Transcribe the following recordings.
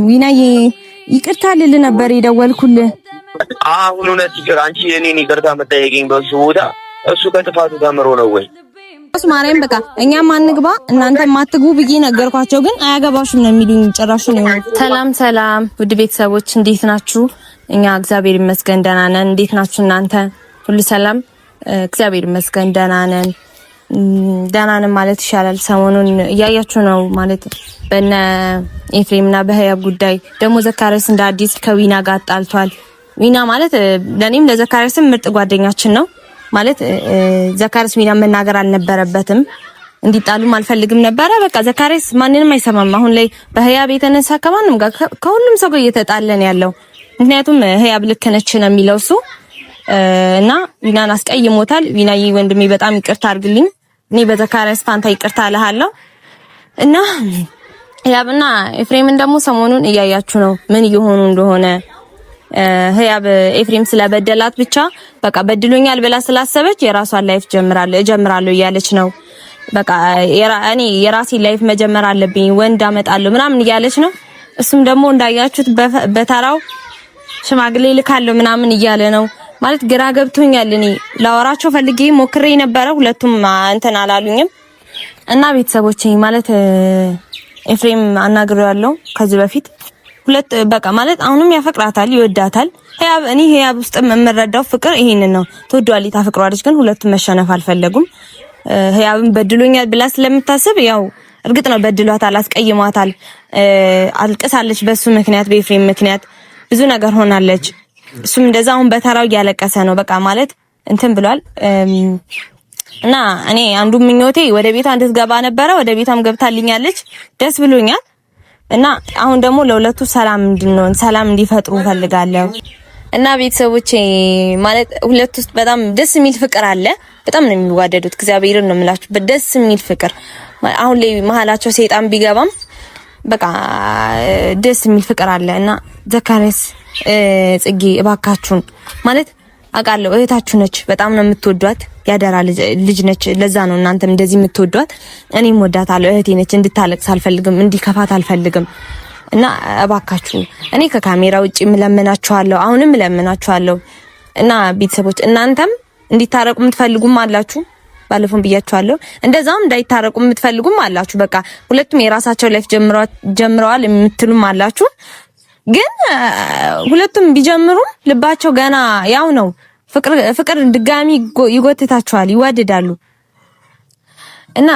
ዊናዬ ይቅርታ ልል ነበር የደወልኩልህ። አሁን እውነት ይቅር አንቺ የኔን ይቅርታ መጠየቅኝ በሱ ቦታ እሱ ከጥፋቱ ተምሮ ነው ወይ? ማርያም በቃ እኛም አንግባ እናንተም አትግቡ ብዬ ነገርኳቸው፣ ግን አያገባሽም ነው የሚሉኝ ጭራሽ ነው። ሰላም ውድ ቤተሰቦች እንዴት ናችሁ? እኛ እግዚአብሔር ይመስገን ደህና ነን። እንዴት ናችሁ እናንተ? ሁሉ ሰላም? እግዚአብሔር ይመስገን ደህና ነን። ደህና ነን ማለት ይሻላል። ሰሞኑን እያያችሁ ነው ማለት በእነ ኤፍሬምና በህያብ ጉዳይ ደግሞ ዘካሪያስ እንደ አዲስ ከዊና ጋር ጣልቷል። ዊና ማለት ለኔም ለዘካሪያስም ምርጥ ጓደኛችን ነው ማለት ዘካሪያስ ዊና መናገር አልነበረበትም። እንዲጣሉም አልፈልግም ነበረ። በቃ ዘካሪያስ ማንንም አይሰማም። አሁን ላይ በህያብ የተነሳ ከማንም ጋር ከሁሉም ሰው ጋር እየተጣለን ያለው ምክንያቱም ህያብ ልክ ነች ነው የሚለው እሱ እና ዊናን አስቀይሞታል። ዊናዬ ወንድሜ በጣም ይቅርታ አድርግልኝ። እኔ በዘካሪያስ ፋንታ ይቅርታ እልሃለሁ እና ህያብና ኤፍሬምን ደግሞ ሰሞኑን እያያችሁ ነው ምን እየሆኑ እንደሆነ። ህያብ ኤፍሬም ስለበደላት ብቻ በቃ በድሎኛል ብላ ስላሰበች የራሷን ላይፍ እጀምራለሁ እያለች ነው። በቃ እኔ የራሴ ላይፍ መጀመር አለብኝ ወንድ አመጣለሁ ምናምን እያለች ነው። እሱም ደግሞ እንዳያችሁት በተራው ሽማግሌ ልካለሁ ምናምን እያለ ነው ማለት ግራ ገብቶኛል። እኔ ላወራቸው ፈልጌ ሞክሬ ነበረ፣ ሁለቱም እንትን አላሉኝም። እና ቤተሰቦቼ ማለት ኤፍሬም አናግሬዋለሁ ከዚህ በፊት ሁለት በቃ ማለት አሁንም ያፈቅራታል ይወዳታል። ህያብ ውስጥ የምረዳው ፍቅር ይሄንን ነው። ትወዷለች፣ ታፈቅሯለች፣ ግን ሁለቱም መሸነፍ አልፈለጉም። ህያብን በድሎኛል ብላ ስለምታስብ ያው እርግጥ ነው በድሏታል፣ አስቀይሟታል፣ አልቅሳለች በሱ ምክንያት በኤፍሬም ምክንያት ብዙ ነገር ሆናለች። እሱም እንደዛ አሁን በተራው እያለቀሰ ነው። በቃ ማለት እንትን ብሏል። እና እኔ አንዱ ምኞቴ ወደ ቤቷ እንድትገባ ነበረ። ወደ ቤቷም ገብታልኛለች፣ ደስ ብሎኛል። እና አሁን ደግሞ ለሁለቱ ሰላም እንዲፈጥሩ ፈልጋለሁ። እና ቤተሰቦቼ ማለት ሁለቱ ውስጥ በጣም ደስ የሚል ፍቅር አለ። በጣም ነው የሚዋደዱት። እግዚአብሔርን ነው የምላችሁ፣ ደስ የሚል ፍቅር። አሁን ላይ መሀላቸው ሰይጣን ቢገባም በቃ ደስ የሚል ፍቅር አለ። እና ዘካሪያስ ጽጌ እባካችሁን ማለት አውቃለሁ እህታችሁ ነች፣ በጣም ነው የምትወዷት፣ ያደራ ልጅ ነች። ለዛ ነው እናንተም እንደዚህ የምትወዷት። እኔም ወዳታለሁ፣ እህቴ ነች። እንድታለቅስ አልፈልግም፣ እንዲከፋት አልፈልግም። እና እባካችሁ እኔ ከካሜራ ውጪ እለምናችኋለሁ፣ አሁንም እለምናችኋለሁ። እና ቤተሰቦች እናንተም እንዲታረቁ የምትፈልጉም አላችሁ፣ ባለፈውን ብያችኋለሁ። እንደዛም እንዳይታረቁ የምትፈልጉም አላችሁ። በቃ ሁለቱም የራሳቸው ላይፍ ጀምረዋል የምትሉም አላችሁ። ግን ሁለቱም ቢጀምሩም ልባቸው ገና ያው ነው። ፍቅር ድጋሚ ይጎትታቸዋል፣ ይዋደዳሉ። እና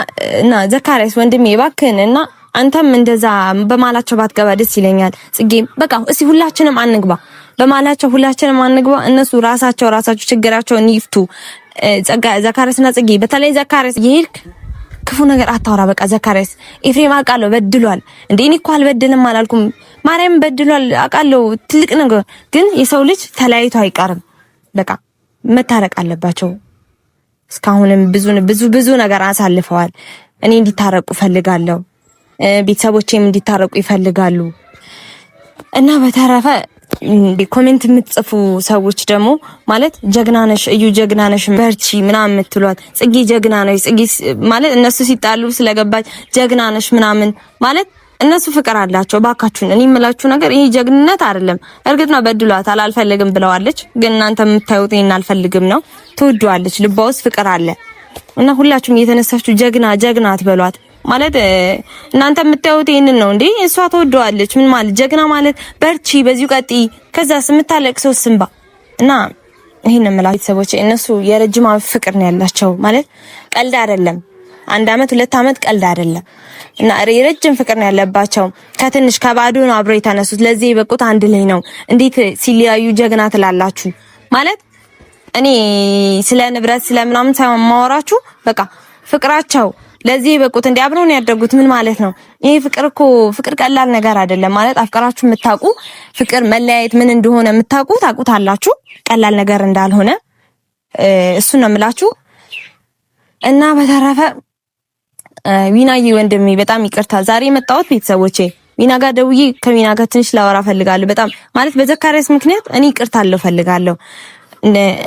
ዘካሪያስ ወንድሜ እባክህን እና አንተም እንደዛ በማላቸው ባትገባ ደስ ይለኛል። ጽጌ በቃ እስቲ ሁላችንም አንግባ፣ በማላቸው ሁላችንም አንግባ። እነሱ ራሳቸው ችግራቸውን ይፍቱ። ዘካሪያስና ጽጌ በተለይ ዘካሪያስ ይሄድክ ክፉ ነገር አታወራ። በቃ ዘካሪያስ ኤፍሬም አውቃለሁ በድሏል። እንዴ እኔ እኮ አልበድልም አላልኩም። ማርያም በድሏል አውቃለሁ፣ ትልቅ ነገር ግን የሰው ልጅ ተለያይቶ አይቀርም። በቃ መታረቅ አለባቸው። እስካሁንም ብዙ ነገር አሳልፈዋል። እኔ እንዲታረቁ ፈልጋለሁ፣ ቤተሰቦቼም እንዲታረቁ ይፈልጋሉ። እና በተረፈ ኮሜንት የምትጽፉ ሰዎች ደግሞ ማለት ጀግና ነሽ እዩ፣ ጀግና ነሽ፣ በርቺ ምናምን የምትሏት ጽጌ ጀግና ነሽ፣ ጽጌ ማለት እነሱ ሲጣሉ ስለገባች ጀግና ነሽ ምናምን ማለት እነሱ ፍቅር አላቸው። ባካችሁን እኔ የምላችሁ ነገር ይሄ ጀግንነት አይደለም። እርግጥ ነው በድሏታል፣ አልፈልግም ብለዋለች። ግን እናንተ የምታዩት ይሄን አልፈልግም ነው። ትወዷለች፣ ልቧ ውስጥ ፍቅር አለ። እና ሁላችሁም እየተነሳችሁ ጀግና አትበሏት። ማለት እናንተ የምታዩት ይሄንን ነው እንዴ? እሷ ተወደዋለች። ምን ማለት ጀግና ማለት በርቺ፣ በዚሁ ቀጥይ፣ ከዛስ የምታለቅሰው ስንባ እና ይሄን ማለት ቤተሰቦቼ እነሱ የረጅም ፍቅር ነው ያላቸው። ማለት ቀልድ አይደለም። 1 አመት 2 አመት ቀልድ አይደለም። እና የረጅም ፍቅር ነው ያለባቸው። ከትንሽ ከባዶ ነው አብረው የተነሱት። ለዚህ የበቁት አንድ ላይ ነው። እንዴት ሲለያዩ ጀግና ትላላችሁ? ማለት እኔ ስለ ንብረት ስለ ምናምን ሳይሆን ማወራችሁ በቃ ፍቅራቸው ለዚህ የበቁት እንደ አብረው ነው ያደጉት። ምን ማለት ነው ይሄ ፍቅር? እኮ ፍቅር ቀላል ነገር አይደለም። ማለት አፍቅራችሁ የምታውቁ ፍቅር መለያየት ምን እንደሆነ የምታውቁ ታውቁታላችሁ፣ ቀላል ነገር እንዳልሆነ እሱ ነው የምላችሁ። እና በተረፈ ዊናዬ ወንድሜ በጣም ይቅርታ ዛሬ የመጣሁት ቤተሰቦቼ ዊና ጋር ደውዬ ከዊና ጋር ትንሽ ላወራ ፈልጋለሁ። በጣም ማለት በዘካሪያስ ምክንያት እኔ ይቅርታ ፈልጋለሁ።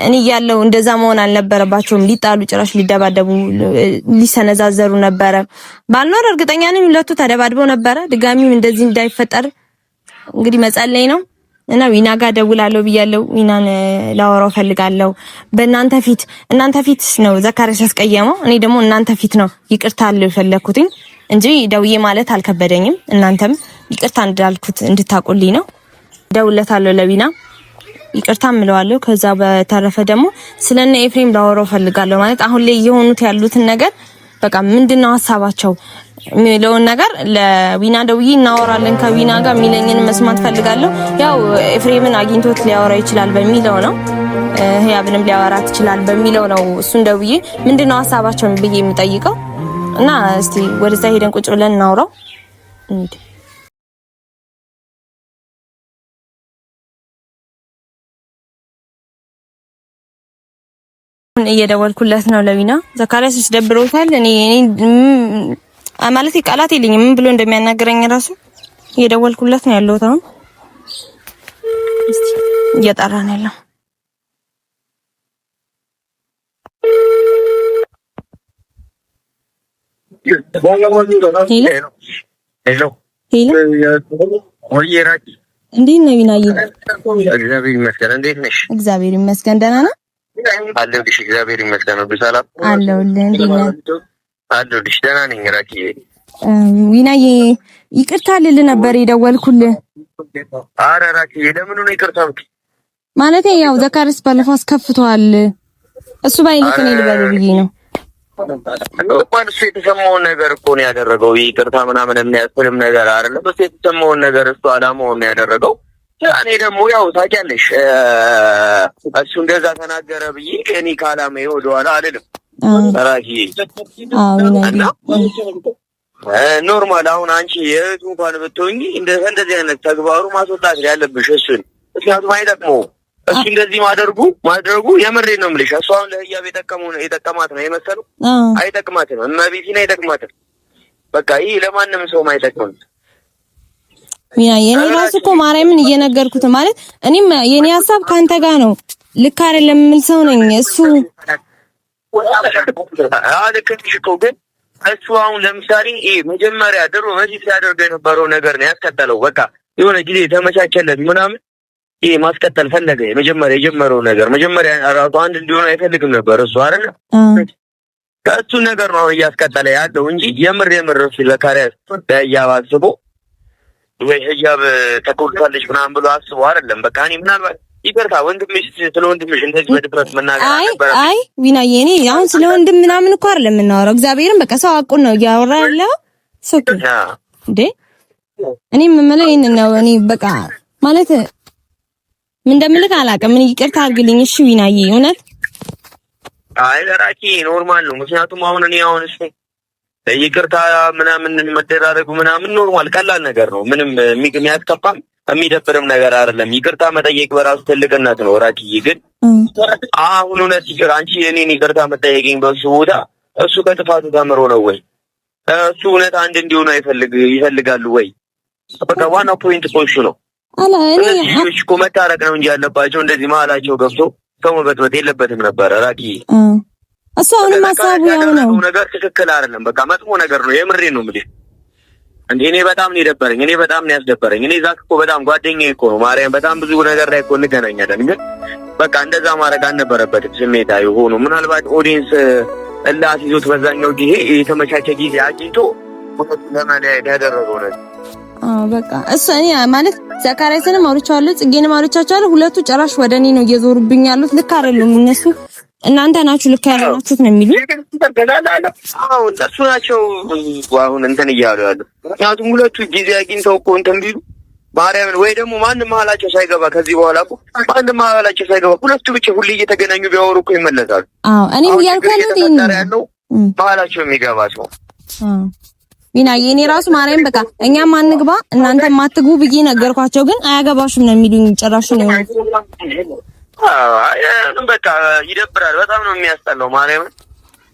እኔ ያለው እንደዛ መሆን አልነበረባቸውም። ሊጣሉ ጭራሽ ሊደባደቡ ሊሰነዛዘሩ ነበረ። ባልኖር እርግጠኛ ነኝ ሁለቱ ተደባድበው ነበረ። ድጋሚም እንደዚህ እንዳይፈጠር እንግዲህ መጸለይ ነው እና ዊና ጋር ደውላለሁ ብያለሁ። ዊናን ላወራው ፈልጋለሁ። እናንተ ፊት ነው ዘካሪያስ ያስቀየመው። እኔ ደግሞ እናንተ ፊት ነው ይቅርታ አለው የፈለኩትኝ እንጂ ደውዬ ማለት አልከበደኝም። እናንተም ይቅርታ እንዳልኩት እንድታቆልኝ ነው። ደውለታለሁ ለዊና ይቅርታ እምለዋለሁ። ከዛ በተረፈ ደግሞ ስለነ ኤፍሬም ላወራው ፈልጋለሁ። ማለት አሁን ላይ የሆኑት ያሉትን ነገር በቃ ምንድነው ሀሳባቸው የሚለውን ነገር ለዊና ደውዬ እናወራለን። ከዊና ጋር የሚለኝን መስማት ፈልጋለሁ። ያው ኤፍሬምን አግኝቶት ሊያወራ ይችላል በሚለው ነው። ህያብንም ሊያወራት ይችላል በሚለው ነው። እሱን ደውዬ ምንድነው ሀሳባቸው ብዬ የምጠይቀው እና እስቲ ወደዛ ሄደን ቁጭ ብለን እናውራው። እየደወልኩለት ነው ለዊና። ዘካሪያስ ደብሮታል። እኔ ማለት ቃላት የለኝም ምን ብሎ እንደሚያናገረኝ ራሱ እየደወልኩለት ነው ያለሁት። አሁን እስቲ እየጠራ ነው ያለው። እንዴት ነው ዊናዬ? እግዚአብሔር ይመስገን ደህና ነው አለሁልሽ። እግዚአብሔር ይመስገን በሰላም አለሁልህ። እንዴት ነህ? አለሁልሽ ደህና ነኝ። ዊናዬ ይቅርታ ልልህ ነበር የደወልኩልህ። ኧረ ራኪዬ ለምን ነው ይቅርታ ማለቴ ያው ዘካሪያስ ባለፈው አስከፍቷል። እሱ ባይልክ እኔ ልበለው ብዬ ነው። እንኳን እሱ የተሰማውን ነገር እኮ ነው ያደረገው። ይቅርታ ምናምን የሚያስፈልም ነገር አይደለም። እሱ የተሰማውን ነገር እሱ አላማውን ነው ያደረገው። እኔ ደግሞ ያው ታውቂያለሽ እሱ እንደዛ ተናገረ ብዬ እኔ ካላማዬ ወደኋላ አልልም። ራኪዬ እና ኖርማል አሁን አንቺ የእህቱ እንኳን ብትሆኚ እንደዚህ አይነት ተግባሩ ማስወጣት ያለብሽ እሱን። ምክንያቱም አይጠቅመውም። እሱ እንደዚህ ማድረጉ የምሬን ነው የምልሽ። እሱ አሁን ለህያብ የጠቀማት ነው የመሰለው። አይጠቅማትም። እመቤቴን አይጠቅማትም። በቃ ይህ ለማንም ሰው አይጠቅምም። የኔ ራሱ እኮ ማርያምን እየነገርኩት ማለት እኔም የኔ ሀሳብ ካንተ ጋር ነው። ልክ አይደለም የምል ሰው ነኝ። እሱ ልክ ነሽ እኮ ግን እሱ አሁን ለምሳሌ መጀመሪያ ድሮ በዚህ ሲያደርገው የነበረው ነገር ነው ያስቀጠለው። በቃ የሆነ ጊዜ ተመቻቸለት ምናምን ማስቀጠል ፈለገ። መጀመሪያ የጀመረው ነገር መጀመሪያ ራሱ አንድ እንዲሆን አይፈልግም ነበር እሱ አይደል? ከእሱ ነገር ነው እያስቀጠለ ያለው እንጂ የምር ዘካሪያስ በህያብ አስቦ ወይ ህያብ ተቆጥታለች ምናምን ብሎ አስቦ አይደለም። በቃ እኔ ምናልባት ይቅርታ ወንድምሽ ስለ ወንድምሽ እንደዚህ በድፍረት መናገር ነበር። አይ ዊናዬ እኔ አሁን ስለ ወንድም ምናምን እኮ አይደለም የምናወራው። እግዚአብሔርን በቃ ሰው አቁን ነው እያወራ ያለው ሱቅ እንዴ። እኔ የምመለው ይሄን ነው። እኔ በቃ ማለት ምን እንደምልህ አላውቅም። ምን ይቅርታ አድርግልኝ እሺ ዊናዬ እውነት። አይ ለራኪ ኖርማል ነው። ምክንያቱም አሁን እኔ አሁን እሱ ይቅርታ ምናምን መደራረጉ ምናምን ኖርማል ቀላል ነገር ነው። ምንም የሚያስከፋም የሚደብርም ነገር አይደለም። ይቅርታ መጠየቅ በራሱ ትልቅነት ነው። ራኪዬ ግን አሁን እውነት ይቅር አንቺ እኔን ይቅርታ መጠየቅኝ በሱ ቦታ እሱ ከጥፋቱ ተምሮ ነው ወይ እሱ እውነት አንድ እንዲሆኑ ይፈልጋሉ ወይ? በቃ ዋናው ፖይንት እሱ ነው። እነዚህ እኮ መታረቅ ነው እንጂ ያለባቸው እንደዚህ መሀላቸው ገብቶ ሰው መበጥበጥ የለበትም ነበረ ራኪዬ። እሱ አሁንም ሀሳቡ ያው ነው። ነገር ትክክል አይደለም። በቃ መጥፎ ነገር ነው። የምሬን ነው የምልሽ። እንዴ እኔ በጣም ነው የደበረኝ። እኔ በጣም ነው ያስደበረኝ። እኔ ዛክ እኮ በጣም ጓደኛዬ እኮ ነው ማርያም። በጣም ብዙ ነገር ላይ እኮ እንገናኛለን። ግን በቃ እንደዛ ማድረግ አልነበረበትም። ስሜታዊ ሆኖ ምናልባት ኦዲየንስ እላስ ይዞት በዛኛው ጊዜ የተመቻቸ ጊዜ አግኝቶ ለማለያየት ያደረገው ነገር በቃ እሱ እኔ ማለት ዘካሪያስንም አውርቻለሁ፣ ጽጌንም አውርቻለሁ። ሁለቱ ጭራሽ ወደ እኔ ነው እየዞሩብኝ ያሉት። ልክ አይደሉም እነሱ። እናንተ ናችሁ ልክ ያላችሁት ነው የሚሉ። አዎ እነሱ ናቸው አሁን እንትን እያሉ ያሉ። ምክንያቱም ሁለቱ ጊዜ አግኝተው እኮ እንትን ቢሉ ማርያምን ወይ ደግሞ ማንም መሀላቸው ሳይገባ ከዚህ በኋላ እኮ ማንም መሀላቸው ሳይገባ ሁለቱ ብቻ ሁሌ እየተገናኙ ቢያወሩ እኮ ይመለሳሉ። አዎ እኔ ያልኩት ያለው መሀላቸው የሚገባ ሰው ዊና የኔ ራሱ ማርያም በቃ እኛም አንግባ እናንተም አትግቡ ብዬ ነገርኳቸው። ግን አያገባሽም ነው የሚሉኝ ጭራሽ ነው። በቃ ይደብራል። በጣም ነው የሚያስጠላው ማርያም።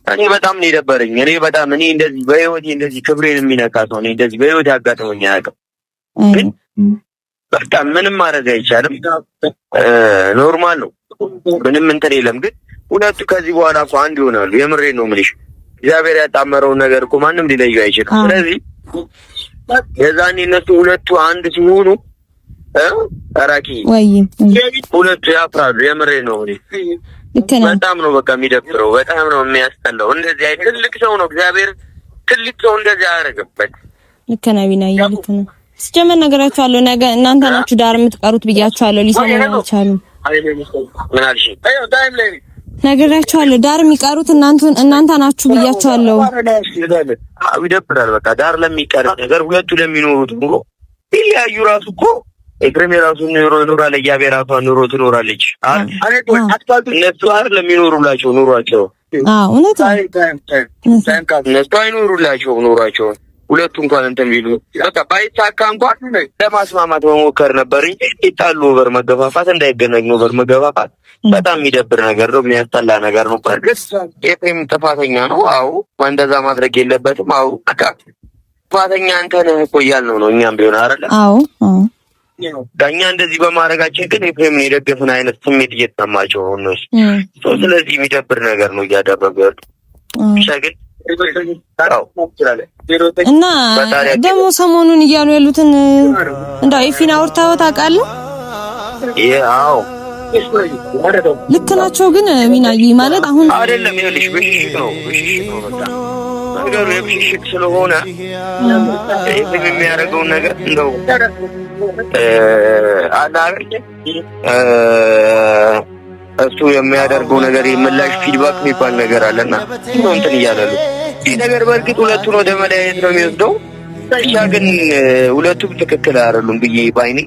እኔ በጣም ነው የደበረኝ። እኔ እንደዚህ በህይወቴ እንደዚህ ክብሬን የሚነካ ሰው እኔ እንደዚህ በህይወቴ አጋጥሞኝ አያውቅም። ግን በቃ ምንም ማድረግ አይቻልም። ኖርማል ነው። ምንም እንትን የለም። ግን ሁለቱ ከዚህ በኋላ እኮ አንድ ይሆናሉ። የምሬን ነው የምልሽ። እግዚአብሔር ያጣመረውን ነገር እኮ ማንም ሊለዩ አይችልም። ስለዚህ የዛኔ እነሱ ሁለቱ አንድ ሲሆኑ አራኪ ወይ ሁለቱ ያፍራሉ። የምሬ ነው። በጣም ነው በቃ የሚደብረው። በጣም ነው የሚያስጠላው። እንደዚህ አይነት ትልቅ ሰው ነው እግዚአብሔር ትልቅ ሰው እንደዚህ አያደርግበት። ልክ ነው ቢናዬ፣ ልክ ነው። ስጀመር ነገራችኋለሁ። ነገ እናንተ ናችሁ ዳር የምትቀሩት ብያችኋለሁ። ሊሰሙኝ አልቻሉም። ምን አልሽ? ነገራችኋለሁ። ዳር የሚቀሩት እናንተ ናችሁ ብያችኋለሁ። ይደብራል። በቃ ዳር ለሚቀር ነገር ሁለቱ ለሚኖሩት ኑሮ ይለያዩ። ራሱ እኮ ኤፍሬም የራሱን ኑሮ ይኖራል፣ ያቤ የራሷን ኑሮ ትኖራለች። እነሱ አይደል ለሚኖሩላቸው ኑሯቸው። እውነት እነሱ አይኖሩላቸው ኑሯቸው። ሁለቱ እንኳን እንትን ቢሉ በቃ ባይሳካ እንኳን ለማስማማት መሞከር ነበር እንጂ ይጣሉ ኦቨር መገፋፋት፣ እንዳይገናኙ ኦቨር መገፋፋት በጣም የሚደብር ነገር ነው። የሚያስጠላ ነገር ነው። ኤፍሬም ጥፋተኛ ነው። አዎ እንደዛ ማድረግ የለበትም። አዎ ጥፋተኛ አንተ ነህ እኮ እያልነው ነው እኛም ቢሆን አይደለ? አዎ ዳኛ እንደዚህ በማድረጋችን ግን ኤፍሬምን የደገፍን አይነት ስሜት እየተሰማቸው ነው እነሱ። ስለዚህ የሚደብር ነገር ነው እያደረጉ ያሉ ሸግን እና ደግሞ ሰሞኑን እያሉ ያሉትን እንደው ኤፊን አውርተኸው ታውቃለህ? አዎ ልክ ናቸው። ግን ሚናዬ ማለት አሁን አይደለም ይኸውልሽ፣ ብሽሽቅ ነው በቃ ነገሩ የብሽሽቅ ስለሆነ ኤፍሬም የሚያደርገውን ነገር እንደው እሱ የሚያደርገው ነገር የምላሽ ፊድባክ የሚባል ነገር አለና እንትን እያለሉ ይህ ነገር በእርግጥ ሁለቱን ወደ መለያየት ነው የሚወስደው። ብቻ ግን ሁለቱም ትክክል አይደሉም ብዬ ባይኔ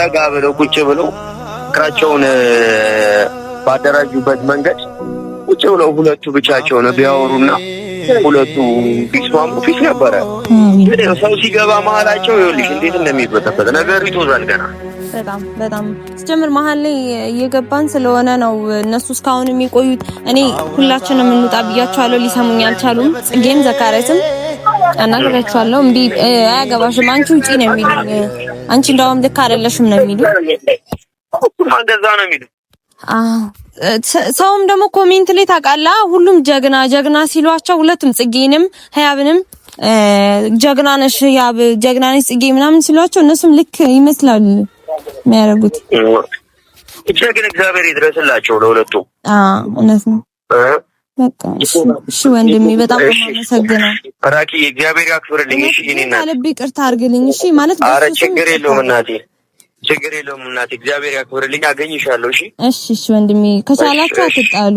ረጋ ብለው ቁጭ ብለው እቅራቸውን ባደራጁበት መንገድ ቁጭ ብለው ሁለቱ ብቻቸውን ቢያወሩና ሁለቱ ቢስማሙ ፊት ነበረ። ግን ሰው ሲገባ መሀላቸው ይኸውልሽ እንዴት እንደሚበጠበጥ ነገር ይቶዛል ገና በጣም ስጀምር መሀል ላይ እየገባን ስለሆነ ነው እነሱ እስካሁን የሚቆዩት። እኔ ሁላችንም እንውጣ ብያቸዋለሁ፣ ሊሰሙኝ አልቻሉም። ጽጌም ዘካሪያስም አናግራቸዋለሁ። እምቢ አያገባሽም አንቺ ውጪ ነው የሚሉኝ። አንቺ እንደውም ልክ አይደለሽም ነው የሚሉኝ። እንደዛ ነው የሚሉኝ። ሰውም ደግሞ ኮሜንት ላይ ታውቃለህ፣ ሁሉም ጀግና ሲሏቸው ሁለቱም ጽጌንም ህያብንም ጀግና ነሽ ህያብ፣ ጀግና ነሽ ጽጌ ምናምን ሲሏቸው እነሱም ልክ ይመስላል የሚያደርጉት። ብቻ ግን እግዚአብሔር ይድረስላቸው ለሁለቱ። እውነት ነው። በቃ እሺ ወንድሜ በጣም አመሰግናለሁ። ራኪ እግዚአብሔር ያክብርልኝ። እሺ እኔና ልብ ይቅርታ አድርግልኝ። እሺ ማለት ኧረ ችግር የለውም እናቴ፣ ችግር የለውም እናቴ። እግዚአብሔር ያክብርልኝ። አገኝሻለሁ። እሺ እሺ ወንድሜ ከቻላችሁ አትጣሉ።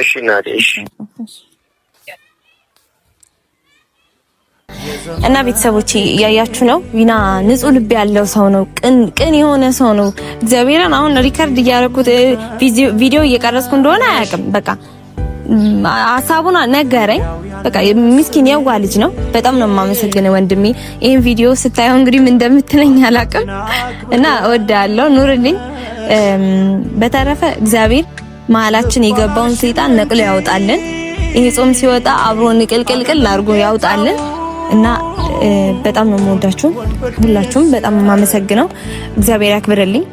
እሺ እናቴ። እሺ እና ቤተሰቦቼ እያያችሁ ነው። ዊና ንጹህ ልብ ያለው ሰው ነው። ቅን የሆነ ሰው ነው። እግዚአብሔርን አሁን ሪከርድ እያደረኩት ቪዲዮ እየቀረጽኩ እንደሆነ አያውቅም። በቃ ሀሳቡን ነገረኝ። በቃ ምስኪን የዋ ልጅ ነው። በጣም ነው የማመሰግነው ወንድሜ። ይሄን ቪዲዮ ስታየው እንግዲህ ምን እንደምትለኝ አላውቅም እና እወዳለሁ። ኑርልኝ። በተረፈ እግዚአብሔር መሀላችን የገባውን ሰይጣን ነቅሎ ያውጣልን። ይሄ ጾም ሲወጣ አብሮ ንቅልቅልቅል አድርጎ ያውጣልን። እና በጣም ነው የምወዳችሁ ሁላችሁም። በጣም የማመሰግነው። እግዚአብሔር ያክብርልኝ።